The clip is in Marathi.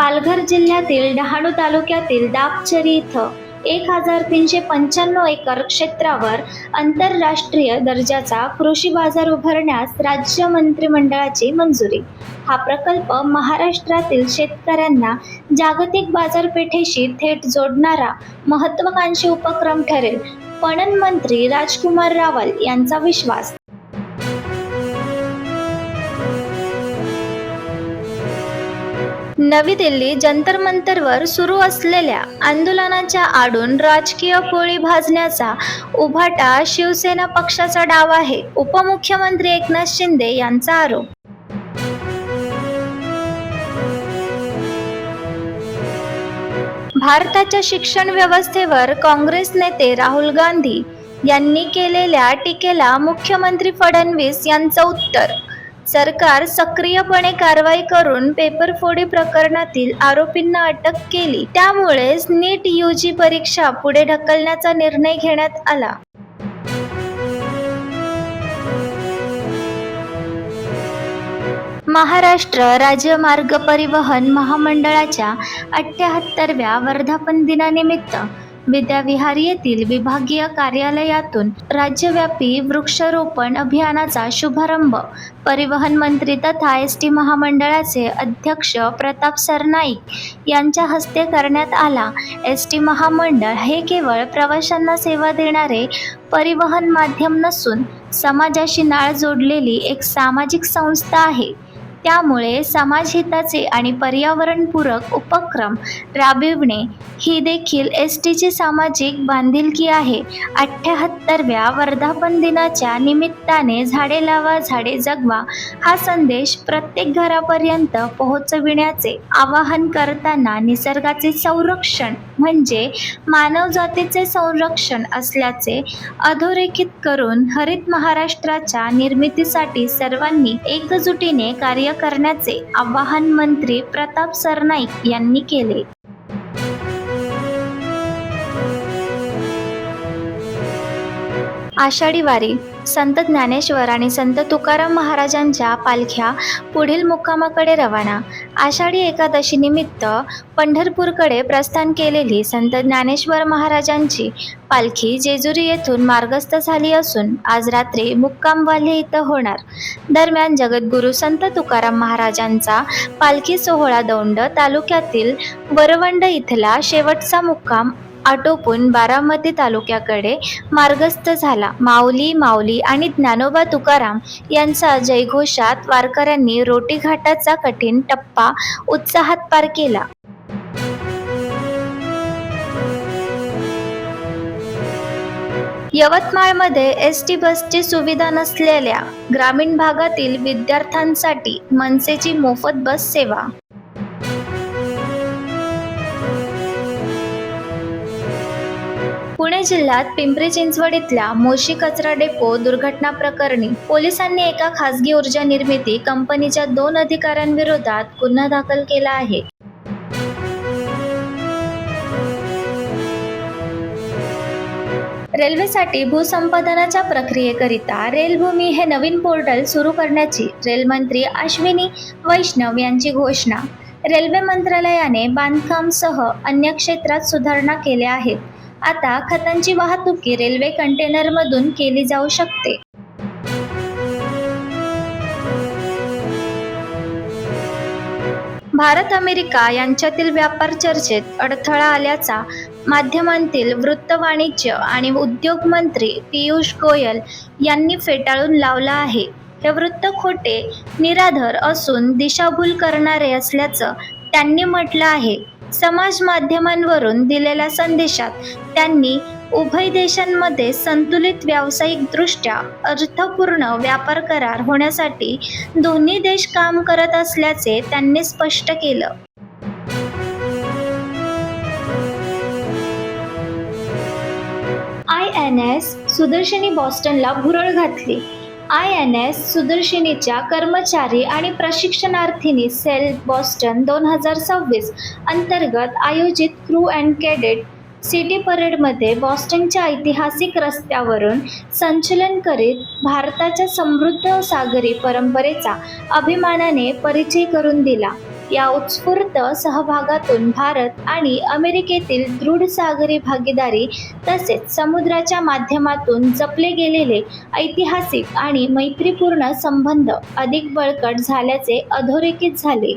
पालघर जिल्ह्यातील डहाणू तालुक्यातील दापचरी इथं 1395 एकर क्षेत्रावर आंतरराष्ट्रीय दर्जाचा कृषी बाजार उभारण्यास राज्य मंत्रिमंडळाची मंजुरी. हा प्रकल्प महाराष्ट्रातील शेतकऱ्यांना जागतिक बाजारपेठेशी थेट जोडणारा महत्त्वाकांक्षी उपक्रम ठरेल, पणन मंत्री राजकुमार रावल यांचा विश्वास. नवी दिल्ली जंतर मंतरवर सुरू असलेल्या आंदोलनाच्या आडून राजकीय पोळी भाजण्याचा उभाटा शिवसेना पक्षाचा डाव आहे, उपमुख्यमंत्री एकनाथ शिंदे यांचा आरोप. भारताच्या शिक्षण व्यवस्थेवर काँग्रेस नेते राहुल गांधी यांनी केलेल्या टीकेला मुख्यमंत्री फडणवीस यांचं उत्तर. सरकार सक्रियपणे कारवाई करून पेपरफोडी प्रकरणातील आरोपींना अटक केली, त्यामुळेच नीट यूजी परीक्षा पुढे ढकलण्याचा निर्णय घेण्यात आला. महाराष्ट्र राज्य मार्ग परिवहन महामंडळाच्या 78व्या वर्धापन दिनानिमित्त विद्याविहार येथील विभागीय कार्यालयातून राज्यव्यापी वृक्षारोपण अभियानाचा शुभारंभ परिवहन मंत्री तथा एसटी महामंडळाचे अध्यक्ष प्रताप सरनाईक यांच्या हस्ते करण्यात आला. एसटी महामंडळ हे केवळ प्रवाशांना सेवा देणारे परिवहन माध्यम नसून समाजाशी नाळ जोडलेली एक सामाजिक संस्था आहे. त्यामुळे समाजहिताचे आणि पर्यावरणपूरक उपक्रम राबविणे ही देखील एसटीची सामाजिक बांधिलकी आहे. 78व्या वर्धापन दिनाच्या निमित्ताने झाडे लावा झाडे जगवा हा संदेश प्रत्येक घरापर्यंत पोहोचविण्याचे आवाहन करताना निसर्गाचे संरक्षण म्हणजे मानवजातीचे संरक्षण असल्याचे अधोरेखित करून हरित महाराष्ट्राच्या निर्मितीसाठी सर्वांनी एकजुटीने कार्य करण्याचे आवाहन मंत्री प्रताप सरनाईक यांनी केले. आषाढी वारी. संत ज्ञानेश्वर आणि संत तुकाराम महाराजांच्या पालख्या पुढील मुक्कामाकडे रवाना. आषाढी एकादशी निमित्त पंढरपूरकडे प्रस्थान केलेली संत ज्ञानेश्वर महाराजांची पालखी जेजुरी येथून मार्गस्थ झाली असून आज रात्री मुक्काम वाल्हे इथं होणार. दरम्यान जगद्गुरू संत तुकाराम महाराजांचा पालखी सोहळा दौंड तालुक्यातील वरवंड इथला शेवटचा मुक्काम आटोपून बारामती तालुक्याकडे मार्गस्थ झाला. माऊली माऊली आणि ज्ञानोबा तुकाराम यांचा जयघोषात वारकऱ्यांनी रोटी घाटाचा कठीण टप्पा उत्साहात पार केला. यवतमाळमध्ये एसटी बसची सुविधा नसलेल्या ग्रामीण भागातील विद्यार्थ्यांसाठी मनसेची मोफत बस सेवा. पुणे जिल्ह्यात पिंपरी चिंचवड इथल्या मोशी कचरा डेपो दुर्घटना प्रकरणी पोलिसांनी एका खासगी ऊर्जा निर्मिती कंपनीच्या 2 अधिकाऱ्यांविरोधात गुन्हा दाखल केला आहे. रेल्वेसाठी भूसंपादनाच्या प्रक्रियेकरिता रेलभूमी हे नवीन पोर्टल सुरू करण्याची रेलमंत्री अश्विनी वैष्णव यांची घोषणा. रेल्वे मंत्रालयाने बांधकामसह अन्य क्षेत्रात सुधारणा केल्या आहेत. आता खतांची वाहतूक रेल्वे कंटेनरमधून केली जाऊ शकते. भारत अमेरिका यांच्यातील व्यापार चर्चेत अडथळा आल्याचा माध्यमांतील वृत्त वाणिज्य आणि उद्योग मंत्री पियुष गोयल यांनी फेटाळून लावला आहे. हे वृत्त खोटे, निराधार असून दिशाभूल करणारे असल्याचं त्यांनी म्हटलं आहे. समाज माध्यमांवरून दिलेल्या संदेशात त्यांनी उभय देशांमध्ये संतुलित व्यावसायिकदृष्ट्या अर्थपूर्ण व्यापार करार होण्यासाठी दोन्ही देश काम करत असल्याचे त्यांनी स्पष्ट केलं. INS सुदर्शनी बॉस्टनला भुरळ घातली. INS सुदर्शनीच्या कर्मचारी आणि प्रशिक्षणार्थींनी सेल बॉस्टन 2026 अंतर्गत आयोजित क्रू अँड कॅडेट सिटी परेडमध्ये बॉस्टनच्या ऐतिहासिक रस्त्यावरून संचलन करीत भारताच्या समृद्ध सागरी परंपरेचा अभिमानाने परिचय करून दिला. या उत्स्फूर्त सहभागातून भारत आणि अमेरिकेतील दृढ सागरी भागीदारी तसेच समुद्राच्या माध्यमातून जपले गेलेले ऐतिहासिक आणि मैत्रीपूर्ण संबंध अधिक बळकट झाल्याचे अधोरेखित झाले.